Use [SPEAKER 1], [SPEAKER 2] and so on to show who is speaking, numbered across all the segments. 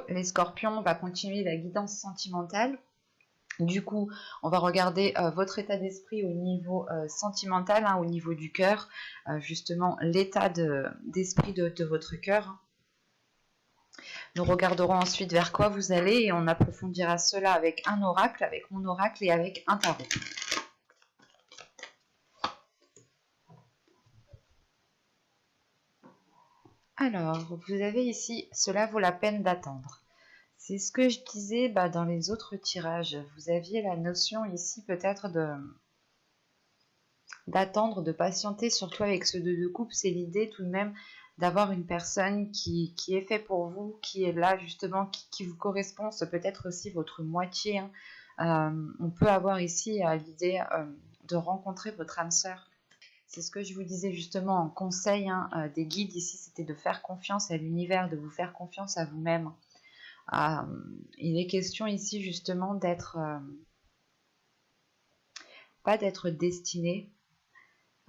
[SPEAKER 1] Les scorpions, on va continuer la guidance sentimentale. Du coup, on va regarder votre état d'esprit au niveau sentimental, au niveau du cœur, justement l'état d'esprit de votre cœur. Nous regarderons ensuite vers quoi vous allez et on approfondira cela avec un oracle, avec mon oracle et avec un tarot. Alors, vous avez ici, cela vaut la peine d'attendre. C'est ce que je disais dans les autres tirages. Vous aviez la notion ici peut-être d'attendre, de patienter, surtout avec ce 2 de coupe. C'est l'idée tout de même d'avoir une personne qui est fait pour vous, qui est là justement, qui vous correspond. C'est peut-être aussi votre moitié. On peut avoir ici l'idée de rencontrer votre âme sœur. C'est ce que je vous disais justement en conseil des guides ici, c'était de faire confiance à l'univers, de vous faire confiance à vous-même. Il est question ici justement d'être, pas d'être destiné.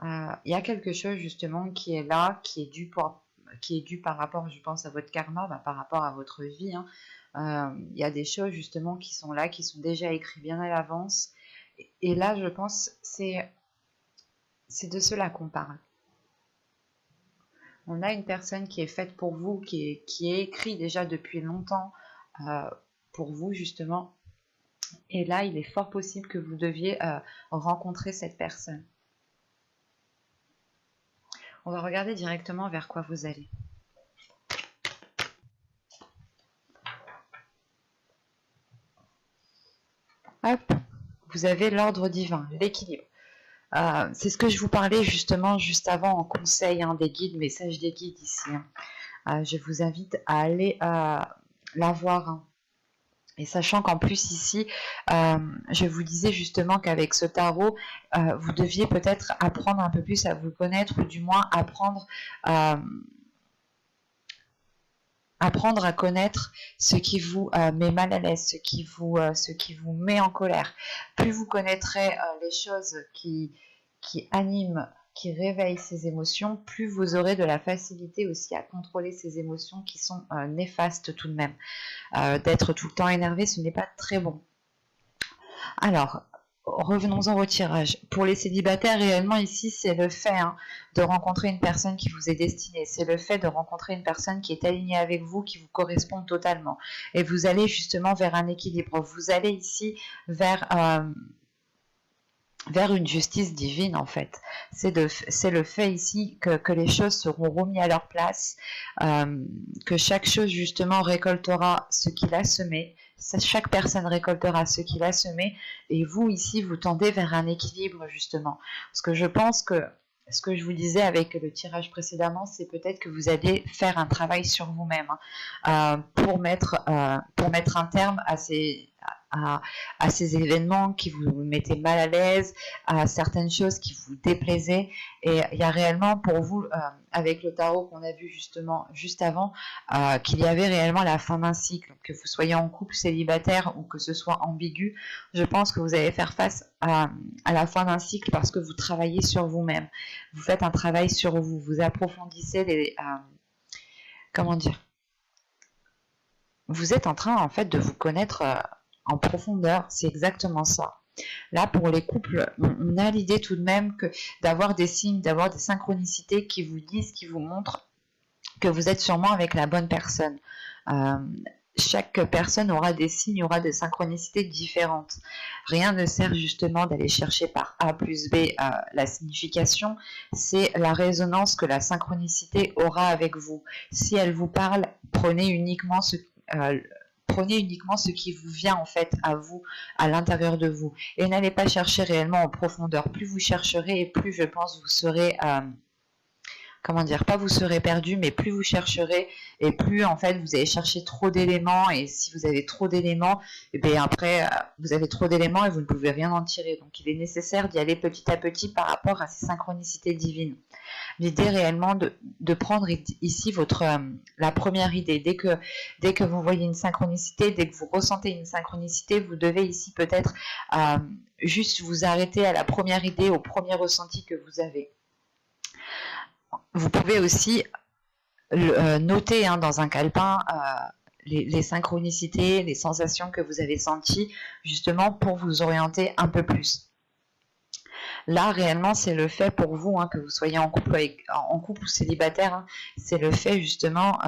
[SPEAKER 1] Il y a quelque chose justement qui est là, qui est dû par rapport, je pense, à votre karma, par rapport à votre vie. Il y a des choses justement qui sont là, qui sont déjà écrites bien à l'avance. Et là, je pense, c'est de cela qu'on parle. On a une personne qui est faite pour vous, qui est écrite déjà depuis longtemps pour vous justement. Et là, il est fort possible que vous deviez rencontrer cette personne. On va regarder directement vers quoi vous allez. Hop, vous avez l'ordre divin, l'équilibre. C'est ce que je vous parlais justement juste avant en conseil des guides, message des guides ici. Je vous invite à aller la voir. Et sachant qu'en plus ici, je vous disais justement qu'avec ce tarot, vous deviez peut-être apprendre un peu plus à vous connaître, ou du moins apprendre à connaître ce qui vous met mal à l'aise, ce qui vous met en colère. Plus vous connaîtrez les choses qui animent, qui réveillent ces émotions, plus vous aurez de la facilité aussi à contrôler ces émotions qui sont néfastes tout de même. D'être tout le temps énervé, ce n'est pas très bon. Alors, revenons-en au tirage. Pour les célibataires, réellement ici, c'est le fait de rencontrer une personne qui vous est destinée. C'est le fait de rencontrer une personne qui est alignée avec vous, qui vous correspond totalement. Et vous allez justement vers un équilibre. Vous allez ici vers une justice divine en fait. C'est le fait ici que les choses seront remises à leur place, que chaque chose justement récoltera ce qu'il a semé, chaque personne récoltera ce qu'il a semé, et vous ici vous tendez vers un équilibre justement. Parce que je pense que ce que je vous disais avec le tirage précédemment, c'est peut-être que vous allez faire un travail sur vous-même pour mettre un terme à ces événements qui vous mettaient mal à l'aise, à certaines choses qui vous déplaisaient. Et il y a réellement pour vous, avec le tarot qu'on a vu justement juste avant, qu'il y avait réellement la fin d'un cycle. Que vous soyez en couple, célibataire ou que ce soit ambigu, je pense que vous allez faire face à la fin d'un cycle parce que vous travaillez sur vous-même. Vous faites un travail sur vous, vous approfondissez comment dire, vous êtes en train en fait de vous connaître en profondeur, c'est exactement ça. Là, pour les couples, on a l'idée tout de même d'avoir des signes, d'avoir des synchronicités qui vous disent, qui vous montrent que vous êtes sûrement avec la bonne personne. Chaque personne aura des signes, aura des synchronicités différentes. Rien ne sert justement d'aller chercher par A plus B la signification, c'est la résonance que la synchronicité aura avec vous. Si elle vous parle, prenez uniquement ce qui vous vient en fait à vous, à l'intérieur de vous. Et n'allez pas chercher réellement en profondeur. Plus vous chercherez et plus je pense vous serez... comment dire, pas vous serez perdu, mais plus vous chercherez et plus en fait vous allez chercher trop d'éléments, et si vous avez trop d'éléments, et bien après vous avez trop d'éléments et vous ne pouvez rien en tirer. Donc il est nécessaire d'y aller petit à petit par rapport à ces synchronicités divines. L'idée réellement de prendre ici la première idée. Dès que vous voyez une synchronicité, dès que vous ressentez une synchronicité, vous devez ici peut-être juste vous arrêter à la première idée, au premier ressenti que vous avez. Vous pouvez aussi noter dans un calepin les synchronicités, les sensations que vous avez senties, justement pour vous orienter un peu plus. Là, réellement, c'est le fait pour vous, que vous soyez en couple, en couple ou célibataire, c'est le fait justement...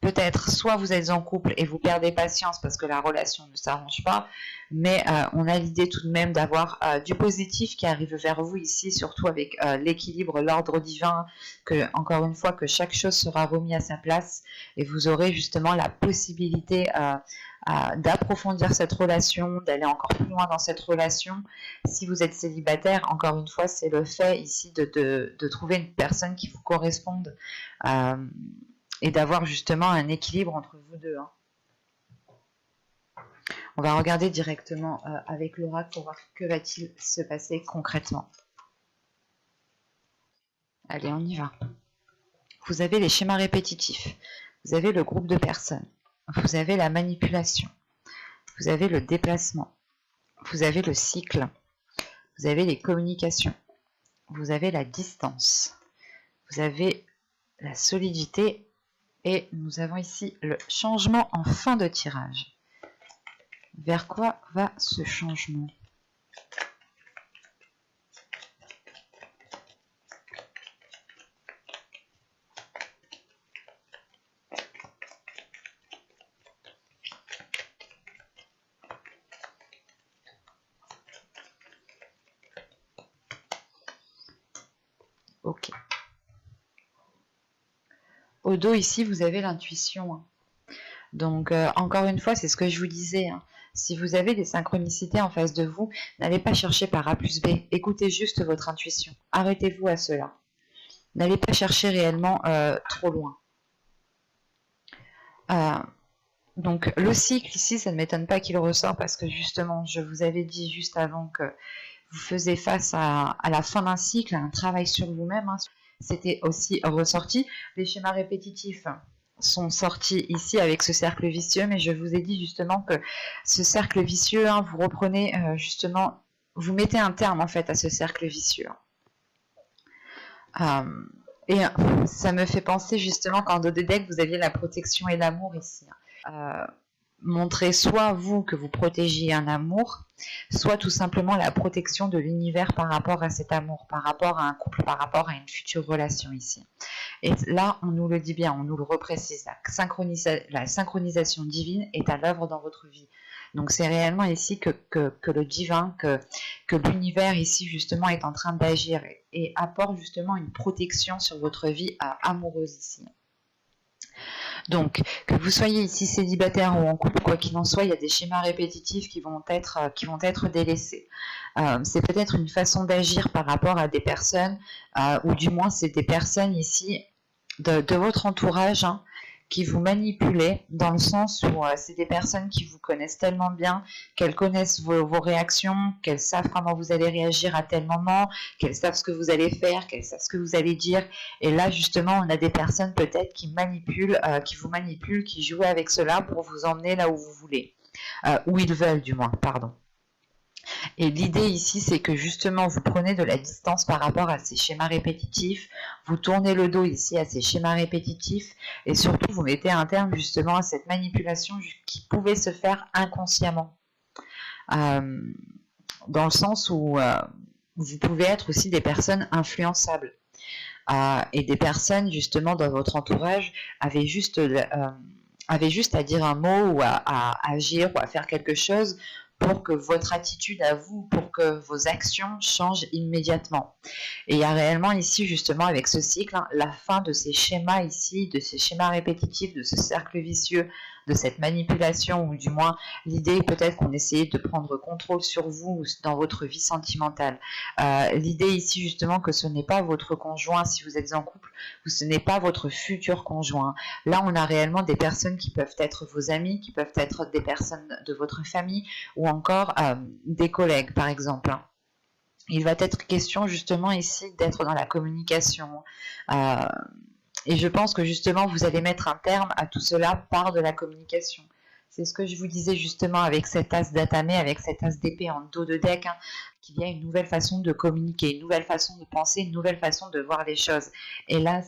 [SPEAKER 1] peut-être soit vous êtes en couple et vous perdez patience parce que la relation ne s'arrange pas, mais on a l'idée tout de même d'avoir du positif qui arrive vers vous ici, surtout avec l'équilibre, l'ordre divin, que encore une fois que chaque chose sera remise à sa place et vous aurez justement la possibilité d'approfondir cette relation, d'aller encore plus loin dans cette relation. Si vous êtes célibataire, encore une fois, c'est le fait ici de trouver une personne qui vous corresponde. Et d'avoir justement un équilibre entre vous deux. On va regarder directement avec l'oracle pour voir que va-t-il se passer concrètement. Allez, on y va. Vous avez les schémas répétitifs, vous avez le groupe de personnes, vous avez la manipulation, vous avez le déplacement, vous avez le cycle, vous avez les communications, vous avez la distance, vous avez la solidité. Et nous avons ici le changement en fin de tirage. Vers quoi va ce changement? Ok. Au dos, ici, vous avez l'intuition. Donc, encore une fois, c'est ce que je vous disais. Si vous avez des synchronicités en face de vous, n'allez pas chercher par A plus B. Écoutez juste votre intuition. Arrêtez-vous à cela. N'allez pas chercher réellement trop loin. Donc, le cycle, ici, ça ne m'étonne pas qu'il ressort parce que, justement, je vous avais dit juste avant que vous faisiez face à la fin d'un cycle, à un travail sur vous-même. C'était aussi ressorti. Les schémas répétitifs sont sortis ici avec ce cercle vicieux, mais je vous ai dit justement que ce cercle vicieux, vous reprenez justement, vous mettez un terme en fait à ce cercle vicieux. Et ça me fait penser justement qu'en dos de deck, vous aviez la protection et l'amour ici. Montrer soit vous que vous protégez un amour, soit tout simplement la protection de l'univers par rapport à cet amour, par rapport à un couple, par rapport à une future relation ici. Et là, on nous le dit bien, on nous le reprécise, la synchronisation divine est à l'œuvre dans votre vie. Donc c'est réellement ici que le divin, que l'univers ici justement est en train d'agir et apporte justement une protection sur votre vie amoureuse ici. Donc, que vous soyez ici célibataire ou en couple, quoi qu'il en soit, il y a des schémas répétitifs qui vont être délaissés. C'est peut-être une façon d'agir par rapport à des personnes, ou du moins c'est des personnes ici de votre entourage qui vous manipulaient, dans le sens où c'est des personnes qui vous connaissent tellement bien, qu'elles connaissent vos réactions, qu'elles savent comment vous allez réagir à tel moment, qu'elles savent ce que vous allez faire, qu'elles savent ce que vous allez dire. Et là, justement, on a des personnes peut-être qui vous manipulent, qui jouent avec cela pour vous emmener là où vous voulez. Où ils veulent, du moins, pardon. Et l'idée ici, c'est que justement, vous prenez de la distance par rapport à ces schémas répétitifs, vous tournez le dos ici à ces schémas répétitifs, et surtout, vous mettez un terme justement à cette manipulation qui pouvait se faire inconsciemment. Dans le sens où vous pouvez être aussi des personnes influençables. Et des personnes, justement, dans votre entourage, avaient juste à dire un mot ou à agir ou à faire quelque chose pour que votre attitude à vous, pour que vos actions changent immédiatement. Et il y a réellement ici, justement, avec ce cycle, la fin de ces schémas ici, de ces schémas répétitifs, de ce cercle vicieux, de cette manipulation, ou du moins l'idée peut-être qu'on essayait de prendre contrôle sur vous dans votre vie sentimentale. L'idée ici justement que ce n'est pas votre conjoint si vous êtes en couple, ou ce n'est pas votre futur conjoint. Là on a réellement des personnes qui peuvent être vos amis, qui peuvent être des personnes de votre famille, ou encore des collègues par exemple. Il va être question justement ici d'être dans la communication. Et je pense que justement, vous allez mettre un terme à tout cela par de la communication. C'est ce que je vous disais justement avec cet as d'atamé, avec cet as d'épée en dos de deck, qu'il y a une nouvelle façon de communiquer, une nouvelle façon de penser, une nouvelle façon de voir les choses. Et là,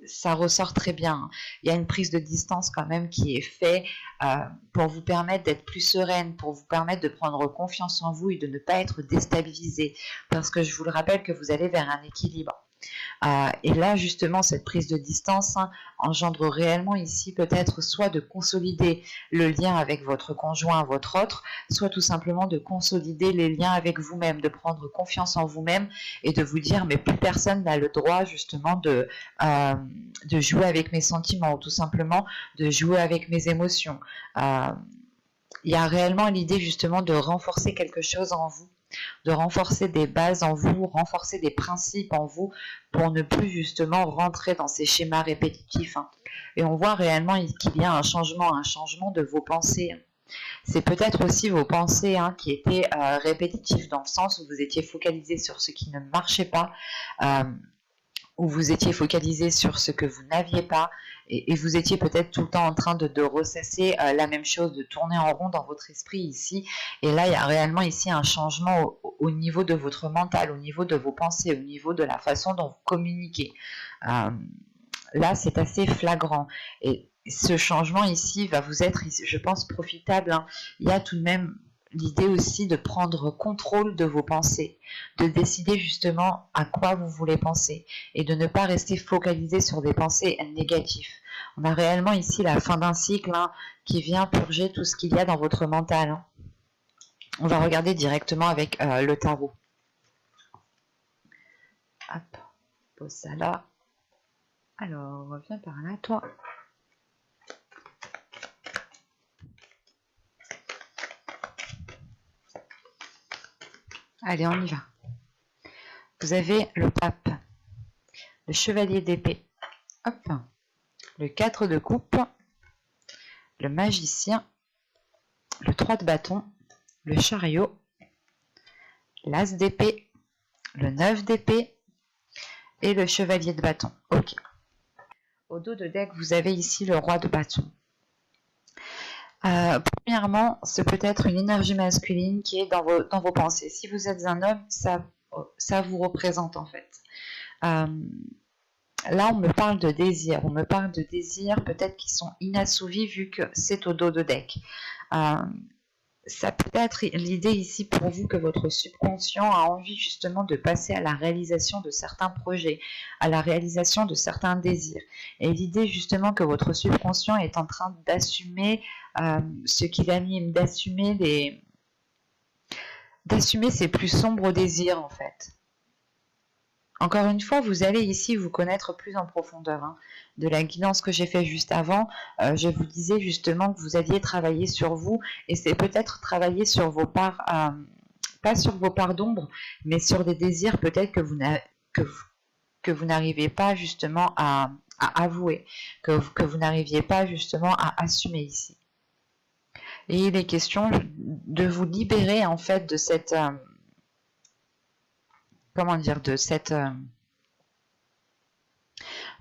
[SPEAKER 1] ça ressort très bien. Il y a une prise de distance quand même qui est faite pour vous permettre d'être plus sereine, pour vous permettre de prendre confiance en vous et de ne pas être déstabilisé. Parce que je vous le rappelle que vous allez vers un équilibre. Et là, justement, cette prise de distance engendre réellement ici peut-être soit de consolider le lien avec votre conjoint, votre autre, soit tout simplement de consolider les liens avec vous-même, de prendre confiance en vous-même et de vous dire mais plus personne n'a le droit justement de jouer avec mes sentiments ou tout simplement de jouer avec mes émotions. Il y a réellement l'idée justement de renforcer quelque chose en vous, de renforcer des bases en vous, renforcer des principes en vous pour ne plus justement rentrer dans ces schémas répétitifs. Et on voit réellement qu'il y a un changement de vos pensées. C'est peut-être aussi vos pensées qui étaient répétitives dans le sens où vous étiez focalisé sur ce qui ne marchait pas, où vous étiez focalisé sur ce que vous n'aviez pas, et vous étiez peut-être tout le temps en train de ressasser la même chose, de tourner en rond dans votre esprit ici. Et là, il y a réellement ici un changement au niveau de votre mental, au niveau de vos pensées, au niveau de la façon dont vous communiquez. Là, c'est assez flagrant. Et ce changement ici va vous être, je pense, profitable. Il y a tout de même l'idée aussi de prendre contrôle de vos pensées, de décider justement à quoi vous voulez penser et de ne pas rester focalisé sur des pensées négatives. On a réellement ici la fin d'un cycle qui vient purger tout ce qu'il y a dans votre mental. On va regarder directement avec le tarot. Hop, pose ça là. Alors, reviens par là, toi. Allez, on y va. Vous avez le pape, le chevalier d'épée, hop, le 4 de coupe, le magicien, le 3 de bâton, le chariot, l'as d'épée, le 9 d'épée et le chevalier de bâton. Ok. Au dos de deck, vous avez ici le roi de bâton. Premièrement, c'est peut-être une énergie masculine qui est dans vos pensées. Si vous êtes un homme, ça vous représente en fait. Là, on me parle de désirs. On me parle de désirs peut-être qui sont inassouvis vu que c'est au dos de deck. Ça peut être l'idée ici pour vous que votre subconscient a envie justement de passer à la réalisation de certains projets, à la réalisation de certains désirs. Et l'idée justement que votre subconscient est en train d'assumer ce qui l'anime, d'assumer ses plus sombres désirs en fait. Encore une fois, vous allez ici vous connaître plus en profondeur. De la guidance que j'ai fait juste avant, je vous disais justement que vous alliez travailler sur vous, et c'est peut-être travailler sur vos parts, pas sur vos parts d'ombre, mais sur des désirs peut-être que vous n'arrivez pas justement à avouer, que vous n'arriviez pas justement à assumer ici. Et il est question de vous libérer en fait de cette...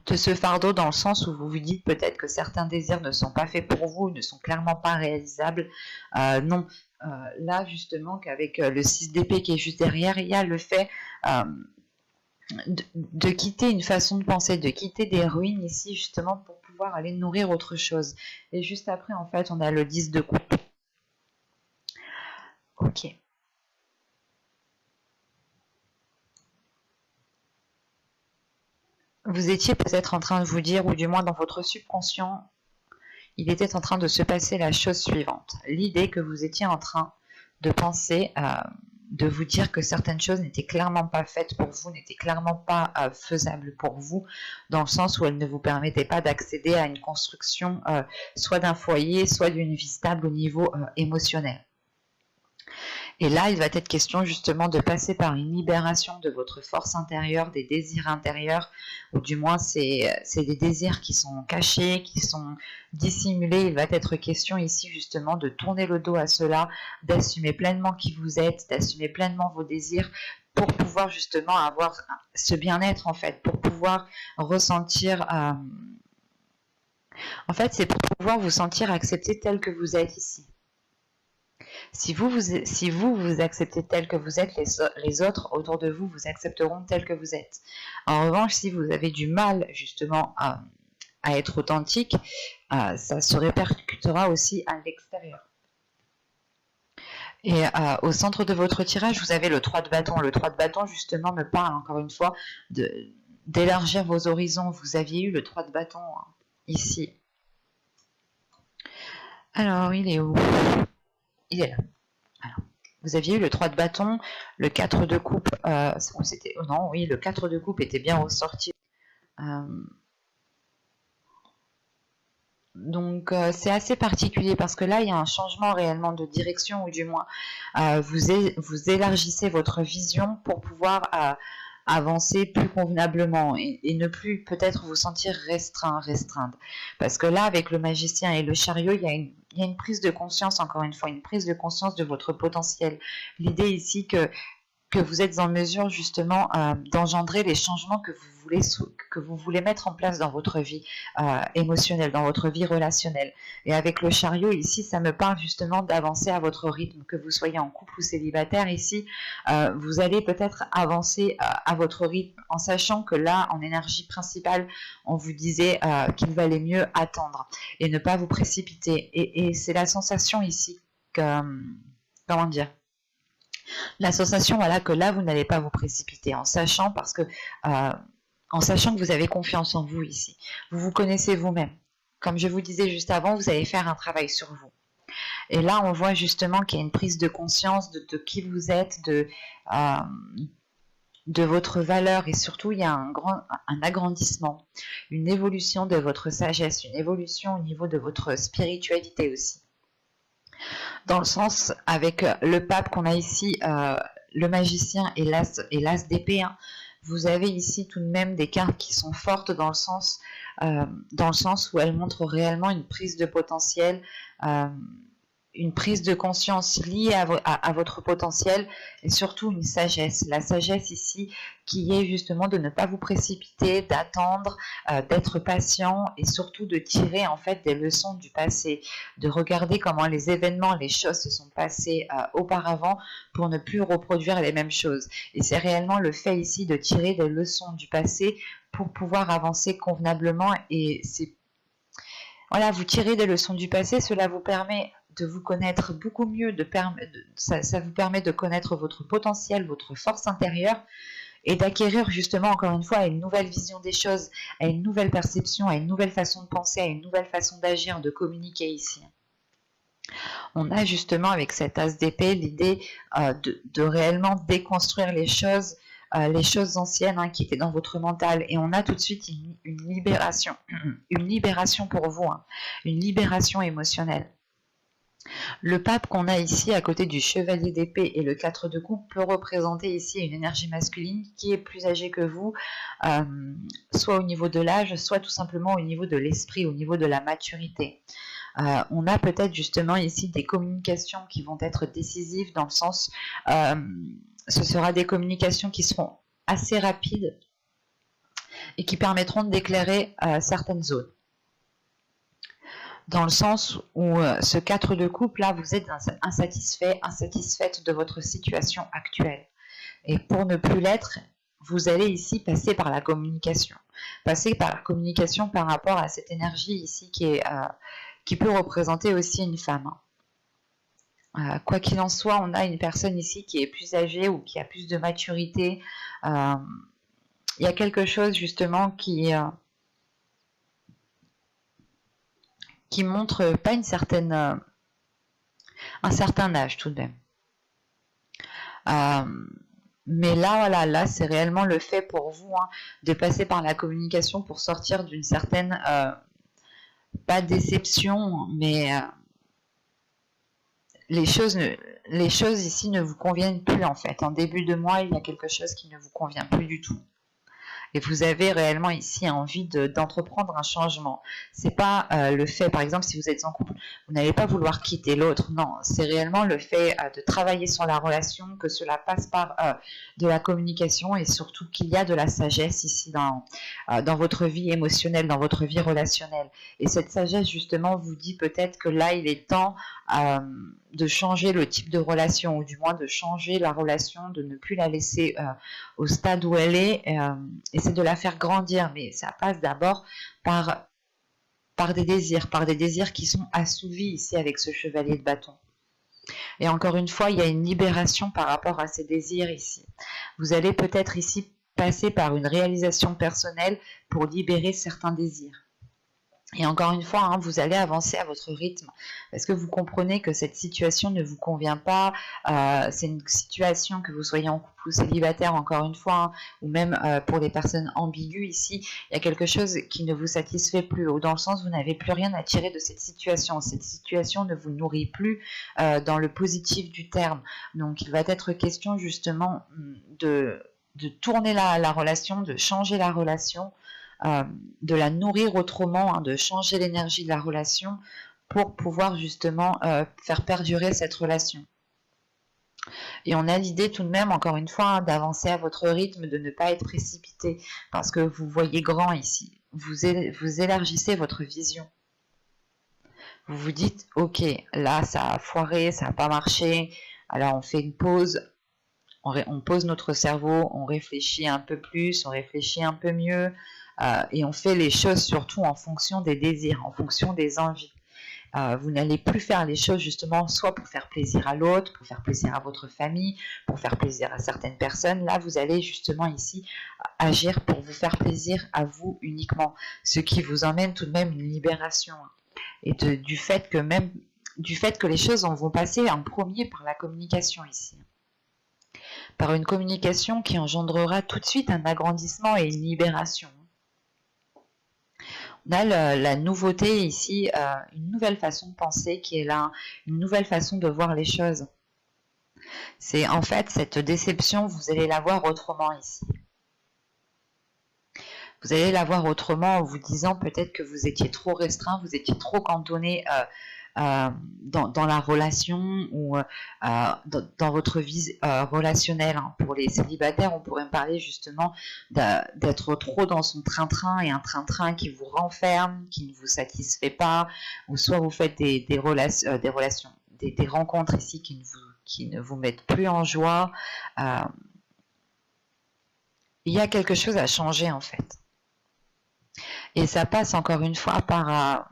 [SPEAKER 1] de ce fardeau, dans le sens où vous vous dites peut-être que certains désirs ne sont pas faits pour vous, ne sont clairement pas réalisables. Non, là justement qu'avec le 6 d'épée qui est juste derrière, il y a le fait de quitter une façon de penser, de quitter des ruines ici justement pour pouvoir aller nourrir autre chose. Et juste après en fait on a le 10 de coupe. Ok. Vous étiez peut-être en train de vous dire, ou du moins dans votre subconscient, il était en train de se passer la chose suivante. L'idée que vous étiez en train de penser, de vous dire que certaines choses n'étaient clairement pas faites pour vous, n'étaient clairement pas faisables pour vous, dans le sens où elles ne vous permettaient pas d'accéder à une construction soit d'un foyer, soit d'une vie stable au niveau émotionnel. Et là, il va être question justement de passer par une libération de votre force intérieure, des désirs intérieurs, ou du moins c'est des désirs qui sont cachés, qui sont dissimulés. Il va être question ici justement de tourner le dos à cela, d'assumer pleinement qui vous êtes, d'assumer pleinement vos désirs pour pouvoir justement avoir ce bien-être en fait, pour pouvoir ressentir... En fait, c'est pour pouvoir vous sentir accepté tel que vous êtes ici. Si vous acceptez tel que vous êtes, les autres autour de vous vous accepteront tel que vous êtes. En revanche, si vous avez du mal justement à être authentique, ça se répercutera aussi à l'extérieur. Et au centre de votre tirage, vous avez le 3 de bâton. Le 3 de bâton, justement, me parle encore une fois d'élargir vos horizons. Vous aviez eu le 3 de bâton ici. Alors, il est où? Il est là. Alors, vous aviez eu le 3 de bâton, le 4 de coupe. C'était, non, oui, le 4 de coupe était bien ressorti. Donc c'est assez particulier parce que là il y a un changement réellement de direction, ou du moins vous élargissez votre vision pour pouvoir avancer plus convenablement et ne plus peut-être vous sentir restreindre. Parce que là avec le magicien et le chariot, il y a une prise de conscience, encore une fois, une prise de conscience de votre potentiel. L'idée ici que vous êtes en mesure justement d'engendrer les changements que vous voulez mettre en place dans votre vie émotionnelle, dans votre vie relationnelle. Et avec le chariot ici, ça me parle justement d'avancer à votre rythme, que vous soyez en couple ou célibataire. Ici, vous allez peut-être avancer à votre rythme, en sachant que là, en énergie principale, on vous disait qu'il valait mieux attendre et ne pas vous précipiter. Et c'est la sensation ici que, comment dire, la sensation, voilà, que là vous n'allez pas vous précipiter, en sachant que vous avez confiance en vous ici. Vous vous connaissez vous-même. Comme je vous disais juste avant, vous allez faire un travail sur vous. Et là, on voit justement qu'il y a une prise de conscience de qui vous êtes, de votre valeur, et surtout il y a un agrandissement, une évolution de votre sagesse, une évolution au niveau de votre spiritualité aussi. Dans le sens, avec le pape qu'on a ici, le magicien et l'as d'épée, hein, vous avez ici tout de même des cartes qui sont fortes dans le sens où elles montrent réellement une prise de potentiel, une prise de conscience liée à votre potentiel, et surtout une sagesse. La sagesse ici qui est justement de ne pas vous précipiter, d'attendre, d'être patient, et surtout de tirer en fait des leçons du passé, de regarder comment les événements, les choses se sont passées auparavant pour ne plus reproduire les mêmes choses. Et c'est réellement le fait ici de tirer des leçons du passé pour pouvoir avancer convenablement. Et c'est, voilà, vous tirez des leçons du passé, cela vous permet de vous connaître beaucoup mieux, ça vous permet de connaître votre potentiel, votre force intérieure, et d'acquérir justement, encore une fois, à une nouvelle vision des choses, à une nouvelle perception, à une nouvelle façon de penser, à une nouvelle façon d'agir, de communiquer ici. On a justement avec cet as d'épée l'idée de réellement déconstruire les choses anciennes, hein, qui étaient dans votre mental, et on a tout de suite une libération pour vous, hein, une libération émotionnelle. Le pape qu'on a ici à côté du chevalier d'épée et le 4 de coupe peut représenter ici une énergie masculine qui est plus âgée que vous, soit au niveau de l'âge, soit tout simplement au niveau de l'esprit, au niveau de la maturité. On a peut-être justement ici des communications qui vont être décisives, dans le sens, ce sera des communications qui seront assez rapides et qui permettront d'éclairer certaines zones. Dans le sens où ce 4 de coupe, là, vous êtes insatisfaite de votre situation actuelle. Et pour ne plus l'être, vous allez ici passer par la communication. Passer par la communication par rapport à cette énergie ici qui peut représenter aussi une femme. Quoi qu'il en soit, on a une personne ici qui est plus âgée ou qui a plus de maturité. Il y a quelque chose justement qui montre pas un certain âge tout de même. Mais là, voilà, là c'est réellement le fait pour vous, hein, de passer par la communication pour sortir d'une certaine, pas déception, mais les choses ici ne vous conviennent plus en fait. En début de mois, il y a quelque chose qui ne vous convient plus du tout. et vous avez réellement ici envie d'entreprendre un changement. C'est pas le fait, par exemple, si vous êtes en couple, vous n'allez pas vouloir quitter l'autre, non, c'est réellement le fait de travailler sur la relation, que cela passe par de la communication et surtout qu'il y a de la sagesse ici dans votre vie émotionnelle, dans votre vie relationnelle. Et cette sagesse, justement, vous dit peut-être que là, il est temps de changer le type de relation, ou du moins de changer la relation, de ne plus la laisser au stade où elle est, et c'est de la faire grandir. Mais ça passe d'abord par des désirs qui sont assouvis ici avec ce chevalier de bâton. Et encore une fois, il y a une libération par rapport à ces désirs ici. Vous allez peut-être ici passer par une réalisation personnelle pour libérer certains désirs. Et encore une fois, vous allez avancer à votre rythme parce que vous comprenez que cette situation ne vous convient pas. C'est une situation, que vous soyez en couple ou célibataire, encore une fois, ou même pour les personnes ambiguës ici, il y a quelque chose qui ne vous satisfait plus, ou dans le sens où vous n'avez plus rien à tirer de cette situation. Cette situation ne vous nourrit plus dans le positif du terme. Donc il va être question justement de tourner la relation, de changer la relation, de la nourrir autrement, de changer l'énergie de la relation pour pouvoir justement faire perdurer cette relation. Et on a l'idée tout de même, encore une fois, d'avancer à votre rythme, de ne pas être précipité, parce que vous voyez grand ici. Vous élargissez votre vision. Vous vous dites, ok, là ça a foiré, ça n'a pas marché, alors on fait une pause. On pose notre cerveau, on réfléchit un peu plus, on réfléchit un peu mieux, et on fait les choses surtout en fonction des désirs, en fonction des envies. Vous n'allez plus faire les choses justement soit pour faire plaisir à l'autre, pour faire plaisir à votre famille, pour faire plaisir à certaines personnes. Là, vous allez justement ici agir pour vous faire plaisir à vous uniquement, ce qui vous emmène tout de même une libération. Et du fait que les choses vont passer en premier par la communication ici. Par une communication qui engendrera tout de suite un agrandissement et une libération. On a la nouveauté ici, une nouvelle façon de penser qui est là, une nouvelle façon de voir les choses. C'est en fait cette déception, vous allez la voir autrement ici. Vous allez la voir autrement en vous disant peut-être que vous étiez trop restreint, vous étiez trop cantonné dans la relation ou dans votre vie relationnelle. Pour les célibataires, on pourrait parler justement d'être trop dans son train-train et un train-train qui vous renferme, qui ne vous satisfait pas, ou soit vous faites des rencontres ici qui ne vous mettent plus en joie. Il y a quelque chose à changer en fait. Et ça passe encore une fois par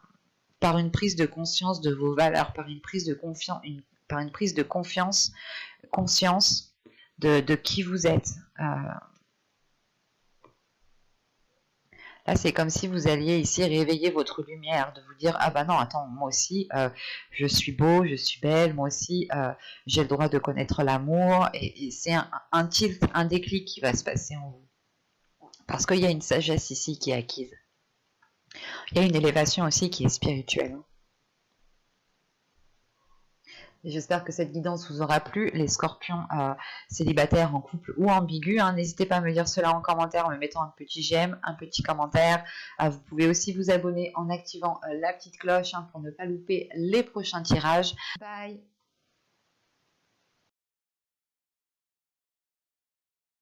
[SPEAKER 1] une prise de conscience de vos valeurs, par une prise de conscience de qui vous êtes. Là, c'est comme si vous alliez ici réveiller votre lumière, de vous dire « Ah bah non, attends, moi aussi, je suis beau, je suis belle, moi aussi, j'ai le droit de connaître l'amour. » Et c'est un tilt, un déclic qui va se passer en vous. Parce qu'il y a une sagesse ici qui est acquise. Il y a une élévation aussi qui est spirituelle. Et j'espère que cette guidance vous aura plu. Les scorpions célibataires en couple ou ambigus, n'hésitez pas à me dire cela en commentaire en me mettant un petit j'aime, un petit commentaire. Vous pouvez aussi vous abonner en activant la petite cloche pour ne pas louper les prochains tirages. Bye!